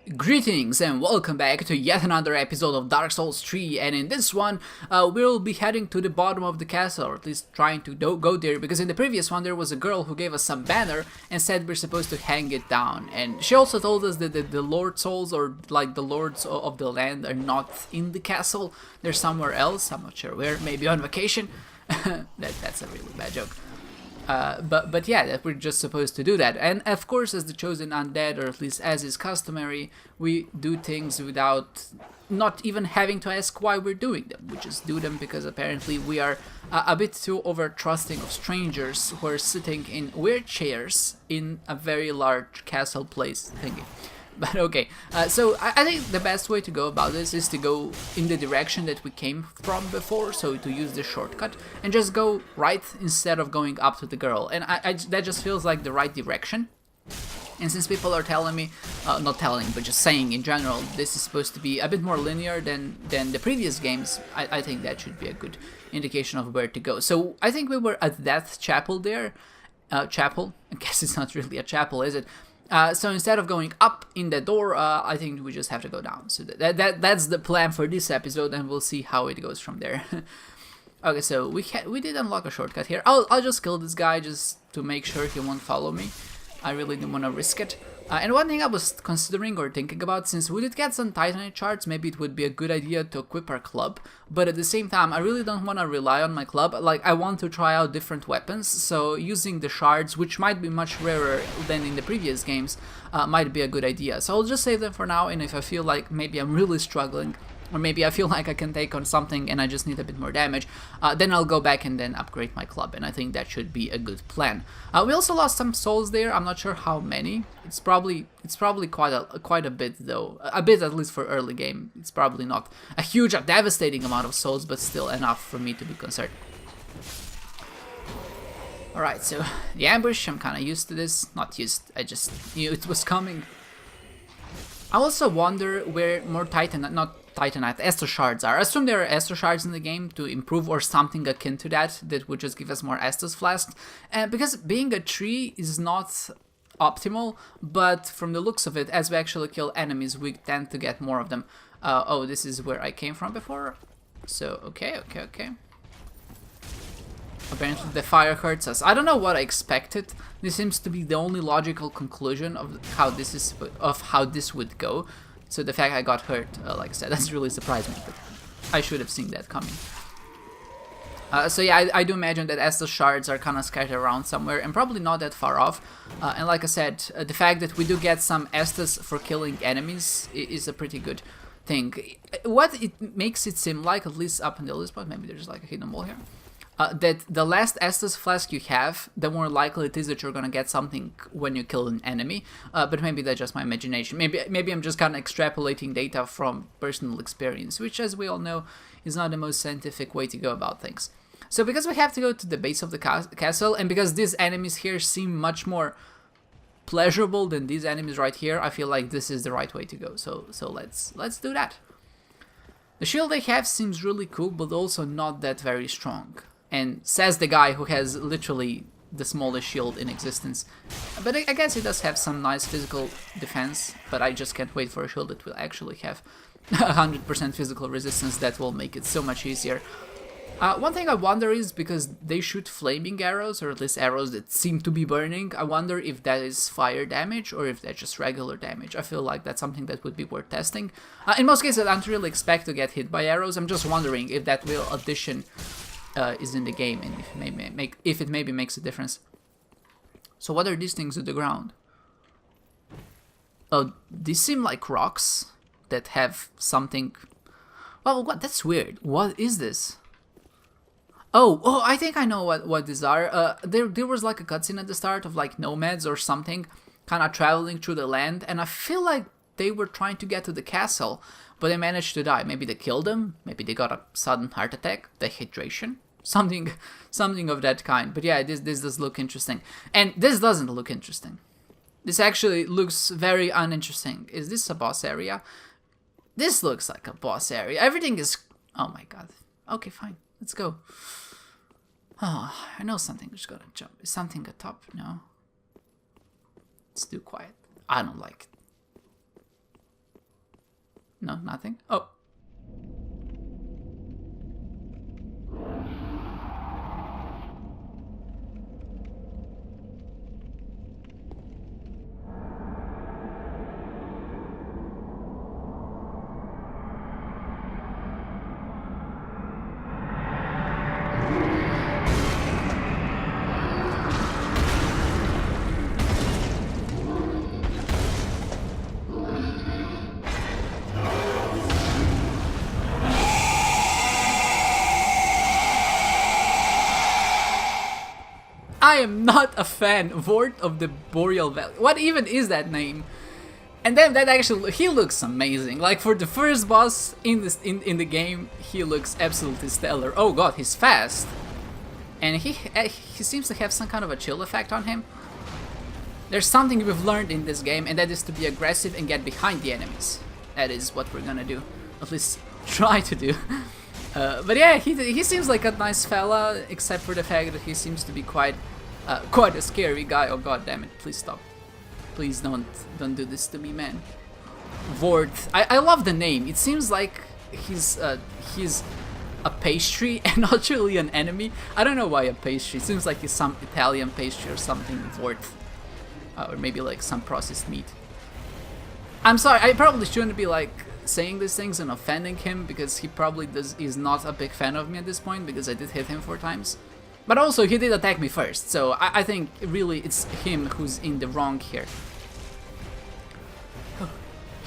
Greetings and welcome back to yet another episode of Dark Souls 3, and in this one we'll be heading to the bottom of the castle, or at least trying to go there, because in the previous one there was a girl who gave us some banner and said we're supposed to hang it down, and she also told us that the Lord Souls, or like the lords of the land, are not in the castle, they're somewhere else. I'm not sure where, maybe on vacation. That's a really bad joke. But yeah, that we're just supposed to do that. And of course, as the chosen undead, or at least as is customary, we do things without not even having to ask why we're doing them. We just do them because apparently we are a bit too over-trusting of strangers who are sitting in weird chairs in a very large castle place thingy. But okay, so I think the best way to go about this is to go in the direction that we came from before, so to use the shortcut and just go right instead of going up to the girl, and that just feels like the right direction. And since people are telling me, not telling, but just saying in general, this is supposed to be a bit more linear than the previous games, I think that should be a good indication of where to go. So I think we were at that chapel there, chapel, I guess it's not really a chapel, is it? So instead of going up in the door, I think we just have to go down. So that's the plan for this episode, and we'll see how it goes from there. Okay, so we did unlock a shortcut here. I'll just kill this guy just to make sure he won't follow me. I really didn't want to risk it. And one thing I was considering or thinking about, since we did get some Titanite shards, maybe it would be a good idea to equip our club. But at the same time, I really don't want to rely on my club. Like, I want to try out different weapons, so using the shards, which might be much rarer than in the previous games, might be a good idea. So I'll just save them for now, and if I feel like maybe I'm really struggling, or maybe I feel like I can take on something and I just need a bit more damage, then I'll go back and then upgrade my club, and I think that should be a good plan. We also lost some souls there. I'm not sure how many. It's probably quite a bit though. A bit, at least for early game. It's probably not a huge, a devastating amount of souls, but still enough for me to be concerned. Alright, so the ambush, I'm kind of used to this. Not used, I just knew it was coming. I also wonder where more Titanite, Estus shards are. I assume there are Estus shards in the game to improve, or something akin to that would just give us more Estus flasks. And because being a tree is not optimal, but from the looks of it, as we actually kill enemies, we tend to get more of them. Oh, this is where I came from before. So, okay. Apparently the fire hurts us. I don't know what I expected. This seems to be the only logical conclusion of how this would go. So the fact I got hurt, like I said, that's really surprised me, but I should have seen that coming. So yeah, I do imagine that Estus shards are kind of scattered around somewhere, and probably not that far off. And like I said, the fact that we do get some Estus for killing enemies is a pretty good thing. What it makes it seem like, at least up until this point, maybe there's like a hidden wall here, that the less Estus flask you have, the more likely it is that you're gonna get something when you kill an enemy. But maybe that's just my imagination. Maybe I'm just kind of extrapolating data from personal experience, which, as we all know, is not the most scientific way to go about things. So because we have to go to the base of the castle, and because these enemies here seem much more pleasurable than these enemies right here, I feel like this is the right way to go. So let's do that. The shield they have seems really cool, but also not that very strong. And says the guy who has literally the smallest shield in existence. But I guess it does have some nice physical defense, but I just can't wait for a shield that will actually have 100% physical resistance. That will make it so much easier. One thing I wonder is, because they shoot flaming arrows, or at least arrows that seem to be burning, I wonder if that is fire damage or if that's just regular damage. I feel like that's something that would be worth testing. In most cases, I don't really expect to get hit by arrows. I'm just wondering if that real addition is in the game, and if it maybe makes a difference. So what are these things on the ground? Oh, these seem like rocks that have something. Well, what? That's weird. What is this? Oh, I think I know what these are. There was like a cutscene at the start of like nomads or something, kind of traveling through the land, and I feel like they were trying to get to the castle, but they managed to die. Maybe they killed them. Maybe they got a sudden heart attack, dehydration, something of that kind. But yeah, this does look interesting, and this doesn't look interesting. This actually looks very uninteresting. Is this a boss area? This looks like a boss area. Everything is. Oh my god. Okay, fine. Let's go. Oh, I know something is gonna jump. Is something at top? No. It's too quiet. I don't like it. No, nothing. Oh. I am not a fan, Vordt of the Boreal Valley. What even is that name? And then that actually, he looks amazing. Like for the first boss in this in the game, he looks absolutely stellar. Oh god, he's fast, and he seems to have some kind of a chill effect on him. There's something we've learned in this game, and that is to be aggressive and get behind the enemies. That is what we're gonna do, at least try to do. But yeah, he seems like a nice fella, except for the fact that he seems to be quite a scary guy. Oh god damn it! Please stop. Please don't do this to me, man. Vordt. I love the name. It seems like he's a pastry and not really an enemy. I don't know why a pastry. It seems like he's some Italian pastry or something. Vordt, or maybe like some processed meat. I'm sorry. I probably shouldn't be like saying these things and offending him, because he probably is not a big fan of me at this point, because I did hit him 4 times. But also, he did attack me first, so I think really it's him who's in the wrong here.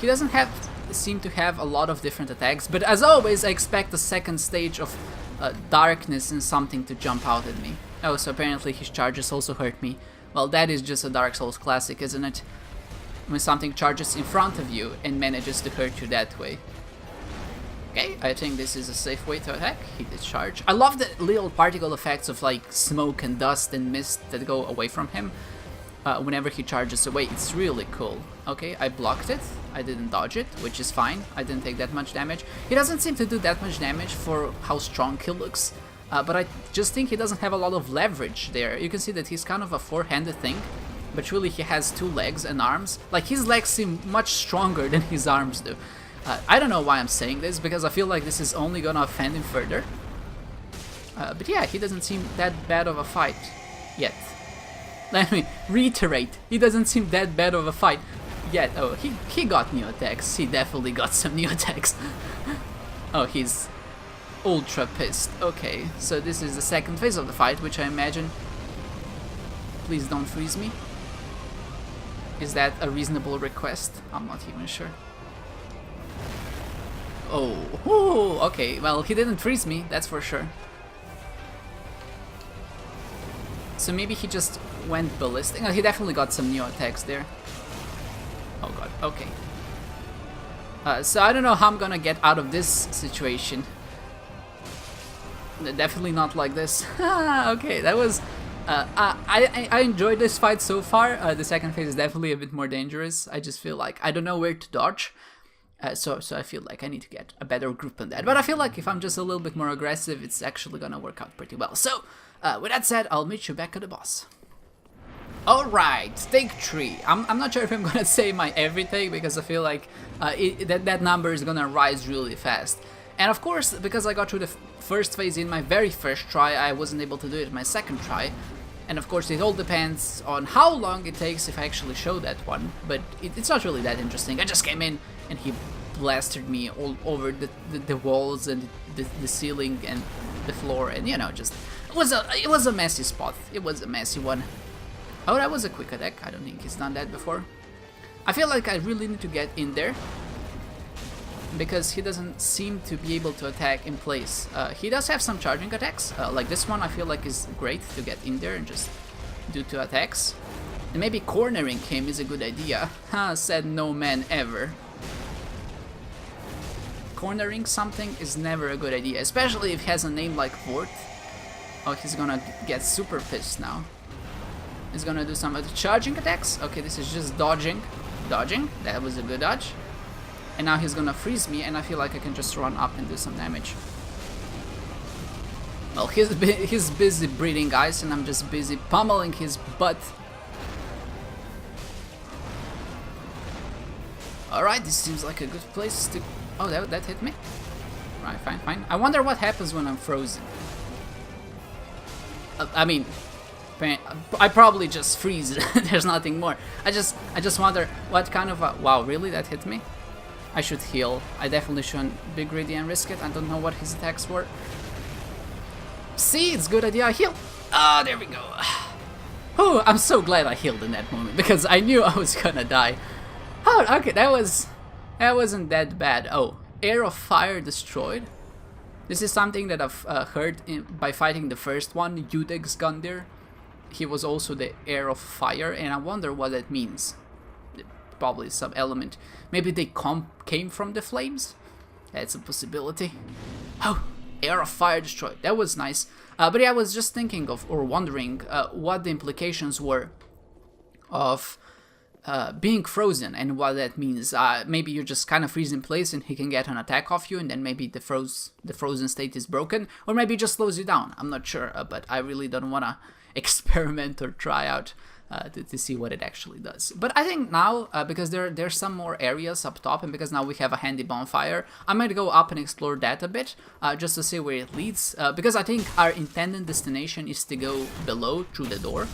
He doesn't seem to have a lot of different attacks, but as always, I expect the second stage of darkness and something to jump out at me. Oh, so apparently his charges also hurt me. Well, that is just a Dark Souls classic, isn't it? When something charges in front of you and manages to hurt you that way. Okay, I think this is a safe way to attack. He did charge. I love the little particle effects of like smoke and dust and mist that go away from him whenever he charges away. It's really cool. Okay, I blocked it. I didn't dodge it, which is fine. I didn't take that much damage. He doesn't seem to do that much damage for how strong he looks, but I just think he doesn't have a lot of leverage there. You can see that he's kind of a 4-handed thing, but really he has 2 legs and arms. Like, his legs seem much stronger than his arms do. I don't know why I'm saying this, because I feel like this is only gonna offend him further. But yeah, he doesn't seem that bad of a fight yet. Let me reiterate, he doesn't seem that bad of a fight yet. Oh, he got new attacks. He definitely got some new attacks. Oh, he's ultra pissed. Okay, so this is the second phase of the fight, which I imagine... Please don't freeze me. Is that a reasonable request? I'm not even sure. Oh, ooh, okay, well, he didn't freeze me, that's for sure. So maybe he just went ballistic. Oh, he definitely got some new attacks there. Oh god, okay. So I don't know how I'm gonna get out of this situation. Definitely not like this. Okay, that was... I enjoyed this fight so far. The second phase is definitely a bit more dangerous. I just feel like I don't know where to dodge. So I feel like I need to get a better grip on that. But I feel like if I'm just a little bit more aggressive, it's actually gonna work out pretty well. So, with that said, I'll meet you back at the boss. Alright, take 3. I'm not sure if I'm gonna say my every take, because I feel like that number is gonna rise really fast. And of course, because I got through the first phase in my very first try, I wasn't able to do it in my second try. And of course, it all depends on how long it takes if I actually show that one. But it's not really that interesting. I just came in and he blasted me all over the walls and the ceiling and the floor, and you know, just it was a messy spot. It was a messy one. Oh, that was a quick attack. I don't think he's done that before. I feel like I really need to get in there, because he doesn't seem to be able to attack in place. He does have some charging attacks, like this one I feel like is great to get in there and just do 2 attacks. And maybe cornering him is a good idea. Ha, said no man ever. Cornering something is never a good idea, especially if he has a name like Vordt. Oh, he's gonna get super pissed now. He's gonna do some charging attacks. Okay, this is just dodging. Dodging, that was a good dodge. And now he's gonna freeze me, and I feel like I can just run up and do some damage. Well, he's busy breathing ice, and I'm just busy pummeling his butt. Alright, this seems like a good place to... Oh, that hit me? Right, fine. I wonder what happens when I'm frozen. I mean, I probably just freeze. There's nothing more. I just wonder what kind of... Wow, really? That hit me? I should heal. I definitely shouldn't be greedy and risk it. I don't know what his attacks were. See, it's a good idea I heal. Ah, there we go. Oh, I'm so glad I healed in that moment because I knew I was gonna die. Oh, okay, that wasn't that bad. Oh, Air of Fire destroyed. This is something that I've heard by fighting the first one, Udeg's Gundir. He was also the Air of Fire, and I wonder what that means. Probably some element. Maybe they came from the flames? That's a possibility. Oh, Air of Fire destroyed. That was nice. But yeah, I was just thinking of, or wondering, what the implications were of being frozen and what that means. Maybe you just kind of freeze in place and he can get an attack off you, and then maybe the frozen state is broken, or maybe it just slows you down. I'm not sure, but I really don't want to experiment or try out to see what it actually does. But I think now, because there's some more areas up top, and because now we have a handy bonfire, I might go up and explore that a bit, just to see where it leads, because I think our intended destination is to go below through the door.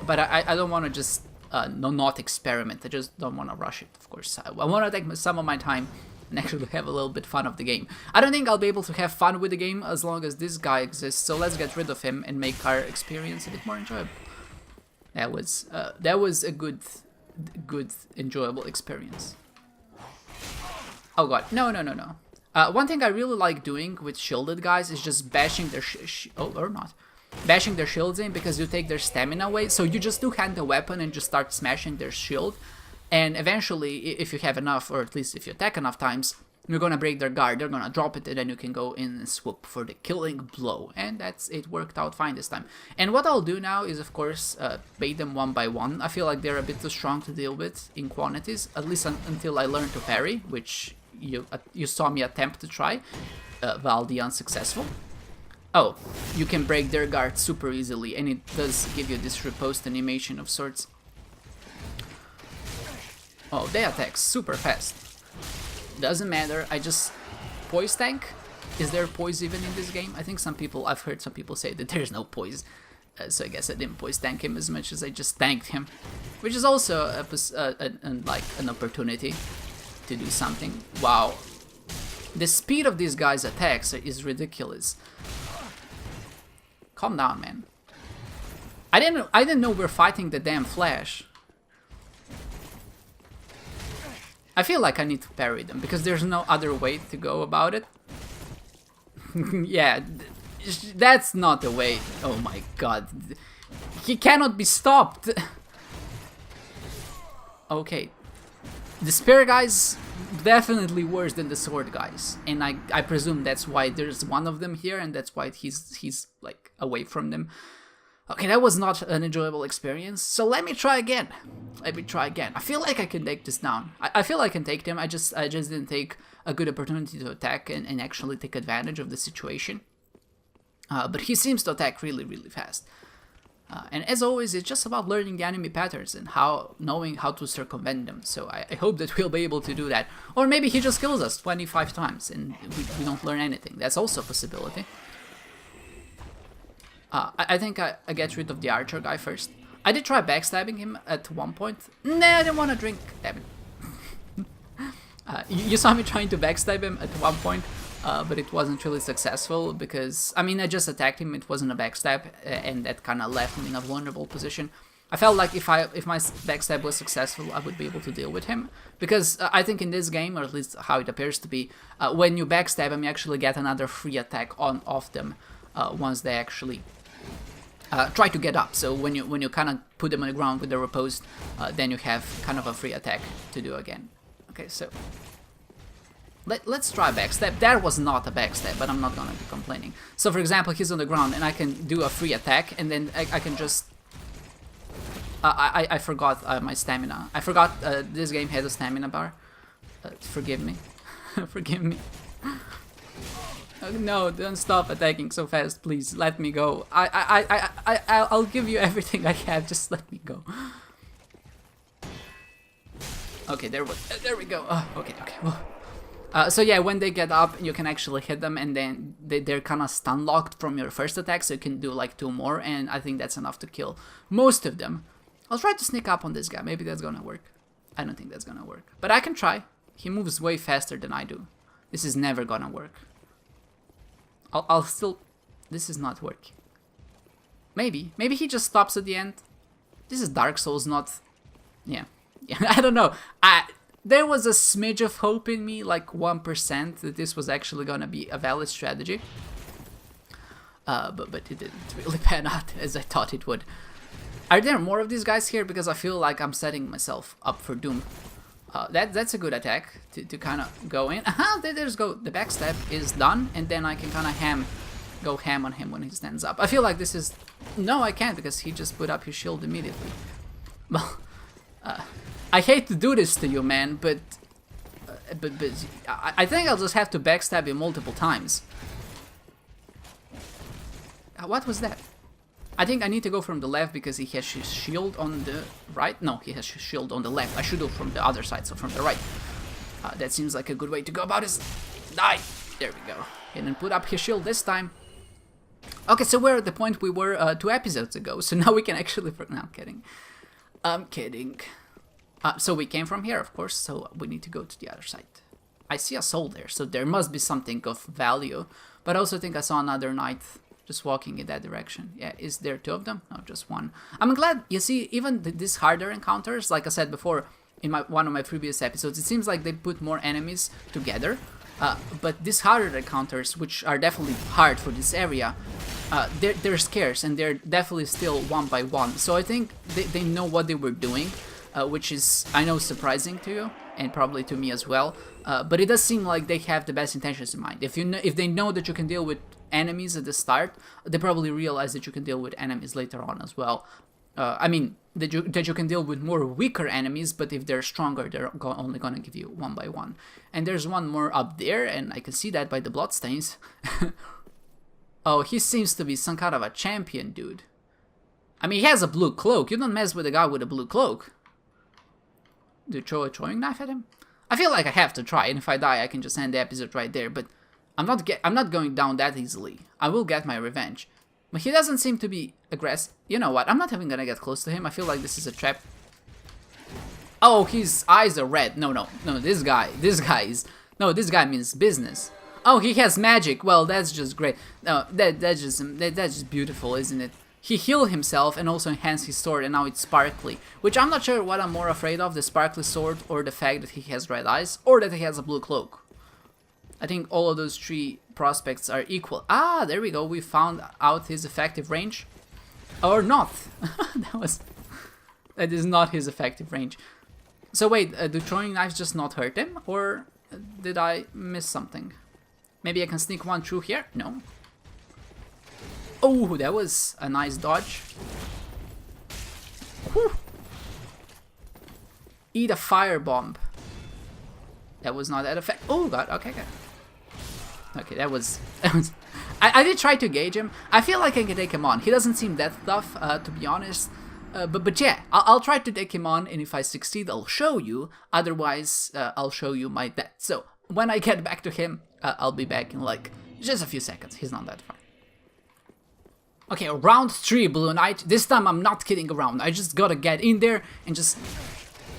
But I don't want to just not experiment. I just don't want to rush it, of course. I want to take some of my time and actually have a little bit fun of the game. I don't think I'll be able to have fun with the game as long as this guy exists, so let's get rid of him and make our experience a bit more enjoyable. That was a good, enjoyable experience. Oh god, no. One thing I really like doing with shielded guys is just bashing their bashing their shields in, because you take their stamina away. So you just two-hand the weapon and just start smashing their shield, and eventually, if you have enough, or at least if you attack enough times, you're gonna break their guard, they're gonna drop it, and then you can go in and swoop for the killing blow. And it worked out fine this time. And what I'll do now is, of course, bait them one by one. I feel like they're a bit too strong to deal with in quantities, at least until I learn to parry, which you saw me attempt to try, while the unsuccessful. Oh, you can break their guard super easily, and it does give you this riposte animation of sorts. Oh, they attack super fast. Doesn't matter, I just... Poise tank? Is there poise even in this game? I think I've heard some people say that there's no poise. So I guess I didn't poise tank him as much as I just tanked him. Which is also like an opportunity to do something. Wow. The speed of these guys' attacks is ridiculous. Calm down, man. I didn't know we're fighting the damn Flash. I feel like I need to parry them, because there's no other way to go about it. Yeah, that's not the way. Oh my god. He cannot be stopped. Okay. The spear guys, definitely worse than the sword guys. And I presume that's why there's one of them here, and that's why he's like away from them. Okay, that was not an enjoyable experience, so let me try again. I feel like I can take this down. I feel I can take them, I just didn't take a good opportunity to attack and actually take advantage of the situation. But he seems to attack really, really fast. And as always, it's just about learning the enemy patterns and knowing how to circumvent them. So I hope that we'll be able to do that. Or maybe he just kills us 25 times and we don't learn anything. That's also a possibility. I think I get rid of the archer guy first. I did try backstabbing him at one point. Nah, I didn't want to drink. Damn it. You saw me trying to backstab him at one point, but it wasn't really successful because, I mean, I just attacked him. It wasn't a backstab, and that kind of left me in a vulnerable position. I felt like if my backstab was successful, I would be able to deal with him, because I think in this game, or at least how it appears to be, when you backstab him, you actually get another free attack off them once they actually try to get up. So when you kind of put them on the ground with the riposte, then you have kind of a free attack to do again. Okay, so let's try backstab. That was not a backstab, but I'm not gonna be complaining. So for example, he's on the ground and I can do a free attack, and then I can just... I forgot my stamina. I forgot this game has a stamina bar. Forgive me. Forgive me. No, don't stop attacking so fast, please. Let me go. I'll give you everything I have. Just let me go. Okay, there we go. Oh, okay. So yeah, when they get up, you can actually hit them, and then they're kind of stun locked from your first attack, so you can do like 2 more, and I think that's enough to kill most of them. I'll try to sneak up on this guy. Maybe that's gonna work. I don't think that's gonna work, but I can try. He moves way faster than I do. This is never gonna work. I'll still... This is not working. Maybe he just stops at the end. This is Dark Souls, not... Yeah, I don't know. There was a smidge of hope in me, like 1%, that this was actually gonna be a valid strategy. But it didn't really pan out as I thought it would. Are there more of these guys here? Because I feel like I'm setting myself up for doom. That's a good attack to kind of go in. There's go. The backstab is done, and then I can kind of go ham on him when he stands up. I feel like this is... No, I can't, because he just put up his shield immediately. Well, I hate to do this to you, man, but I think I'll just have to backstab you multiple times. What was that? I think I need to go from the left because he has his shield on the right. No, he has his shield on the left. I should go from the other side, so from the right. That seems like a good way to go about this. Die! There we go. And then put up his shield this time. Okay, so we're at the point we were 2 episodes ago, so now we can actually... No, I'm kidding. I'm kidding. So we came from here, of course, so we need to go to the other side. I see a soul there, so there must be something of value. But I also think I saw another knight just walking in that direction. Yeah, is there 2 of them? No, just 1. I'm glad, you see, even these harder encounters, like I said before in one of my previous episodes, it seems like they put more enemies together. But these harder encounters, which are definitely hard for this area, they're scarce, and they're definitely still 1 by 1. So I think they know what they were doing, which is, I know, surprising to you, and probably to me as well. But it does seem like they have the best intentions in mind. If they know that you can deal with enemies at the start, they probably realize that you can deal with enemies later on as well. I mean, that you can deal with more weaker enemies, but if they're stronger, they're only gonna give you 1 by 1. And there's one more up there, and I can see that by the bloodstains. Oh, he seems to be some kind of a champion dude. I mean, he has a blue cloak. You don't mess with a guy with a blue cloak. Do you throw a throwing knife at him? I feel like I have to try, and if I die, I can just end the episode right there. But I'm not going down that easily. I will get my revenge. But he doesn't seem to be aggressive. You know what? I'm not even gonna get close to him. I feel like this is a trap. Oh, his eyes are red. No. This guy means business. Oh, he has magic. Well, that's just great. No, that's just beautiful, isn't it? He healed himself and also enhanced his sword, and now it's sparkly. Which I'm not sure what I'm more afraid of, the sparkly sword or the fact that he has red eyes, or that he has a blue cloak. I think all of those 3 prospects are equal. Ah, there we go. We found out his effective range. Or not. That is not his effective range. So wait, do throwing knives just not hurt him? Or did I miss something? Maybe I can sneak one through here? No. Oh, that was a nice dodge. Whew. Eat a firebomb. That was not that effective. Oh god, okay. Okay, that was... I did try to gauge him. I feel like I can take him on. He doesn't seem that tough, to be honest. But yeah, I'll try to take him on, and if I succeed, I'll show you. Otherwise, I'll show you my death. So, when I get back to him, I'll be back in like just a few seconds. He's not that far. Okay, round 3, Blue Knight. This time I'm not kidding around. I just gotta get in there and just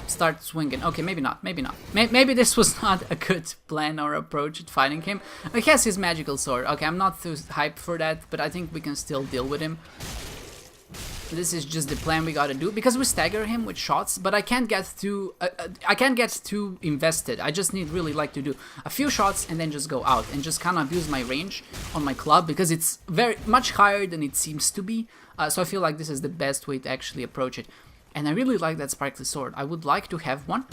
start swinging. Okay, maybe not. Maybe this was not a good plan or approach at fighting him. He has his magical sword. Okay, I'm not too hyped for that, but I think we can still deal with him. This is just the plan we gotta do, because we stagger him with shots, but I can't get too invested. I just need really like to do a few shots and then just go out and just kind of use my range on my club, because it's very much higher than it seems to be. So I feel like this is the best way to actually approach it. And I really like that sparkly sword. I would like to have one.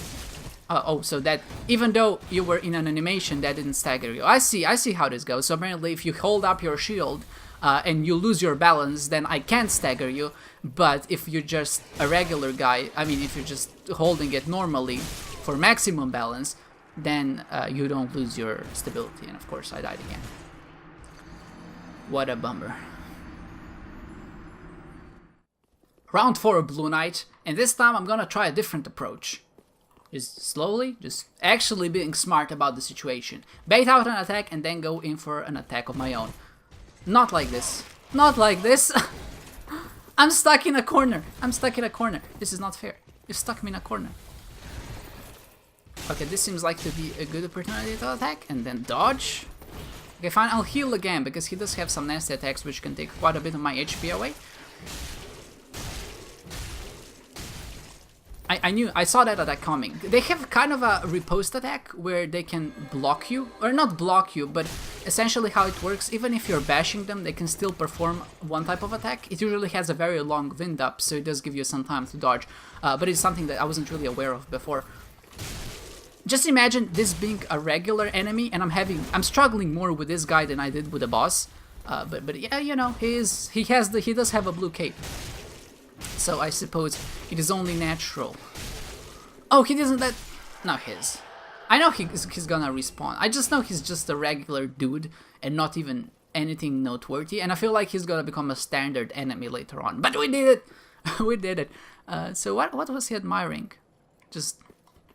Oh, so that even though you were in an animation, that didn't stagger you. I see how this goes. So apparently if you hold up your shield and you lose your balance, then I can't stagger you. But if you're just a regular guy, I mean if you're just holding it normally for maximum balance, then you don't lose your stability. And of course I died again. What a bummer. Round 4, Blue Knight, and this time I'm gonna try a different approach. Just slowly, just actually being smart about the situation. Bait out an attack and then go in for an attack of my own. Not like this. Not like this. I'm stuck in a corner. I'm stuck in a corner. This is not fair. You stuck me in a corner. Okay, this seems like to be a good opportunity to attack and then dodge. Okay, fine. I'll heal again because he does have some nasty attacks which can take quite a bit of my HP away. I saw that attack coming. They have kind of a riposte attack where they can block you, or not block you, but essentially how it works, even if you're bashing them, they can still perform one type of attack. It usually has a very long wind up, so it does give you some time to dodge, but it's something that I wasn't really aware of before. Just imagine this being a regular enemy, and I'm struggling more with this guy than I did with the boss. But yeah, you know, he does have a blue cape. So I suppose it is only natural. Oh, he doesn't let... No, his. I know he's gonna respawn. I just know he's just a regular dude and not even anything noteworthy. And I feel like he's gonna become a standard enemy later on. But we did it! We did it. So what was he admiring? Just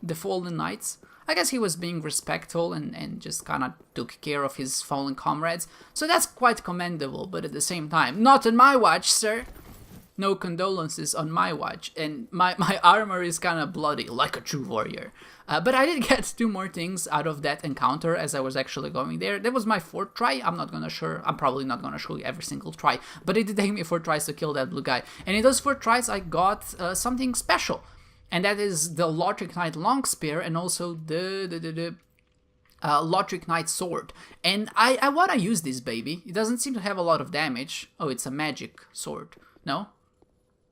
the fallen knights? I guess he was being respectful and just kind of took care of his fallen comrades. So that's quite commendable, but at the same time, not on my watch, sir! No condolences on my watch, and my armor is kind of bloody, like a true warrior. But I did get 2 more things out of that encounter as I was actually going there. That was my 4th try. I'm probably not gonna show you every single try, but it did take me 4 tries to kill that blue guy. And in those 4 tries, I got something special, and that is the Lothric Knight long spear and also the Lothric Knight sword. And I want to use this baby. It doesn't seem to have a lot of damage. Oh, it's a magic sword. No?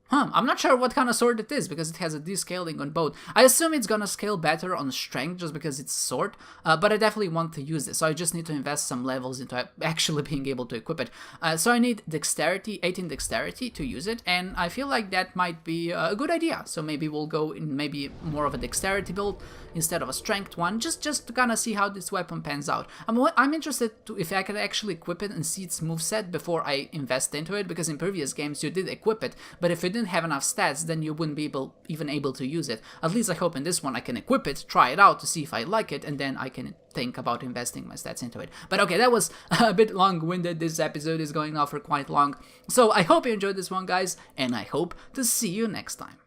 I'm not sure what kind of sword it is because it has a descaling on both. I assume it's gonna scale better on strength just because it's a sword, but I definitely want to use this, so I just need to invest some levels into actually being able to equip it. So I need dexterity, 18 dexterity to use it, and I feel like that might be a good idea. So maybe we'll go in maybe more of a dexterity build instead of a strength one, just to kind of see how this weapon pans out. I'm interested to if I can actually equip it and see its moveset before I invest into it, because in previous games you did equip it, but if it didn't have enough stats, then you wouldn't be even able to use it. At least I hope in this one I can equip it, try it out to see if I like it, and then I can think about investing my stats into it. But okay, that was a bit long-winded. This episode is going on for quite long. So I hope you enjoyed this one, guys, and I hope to see you next time.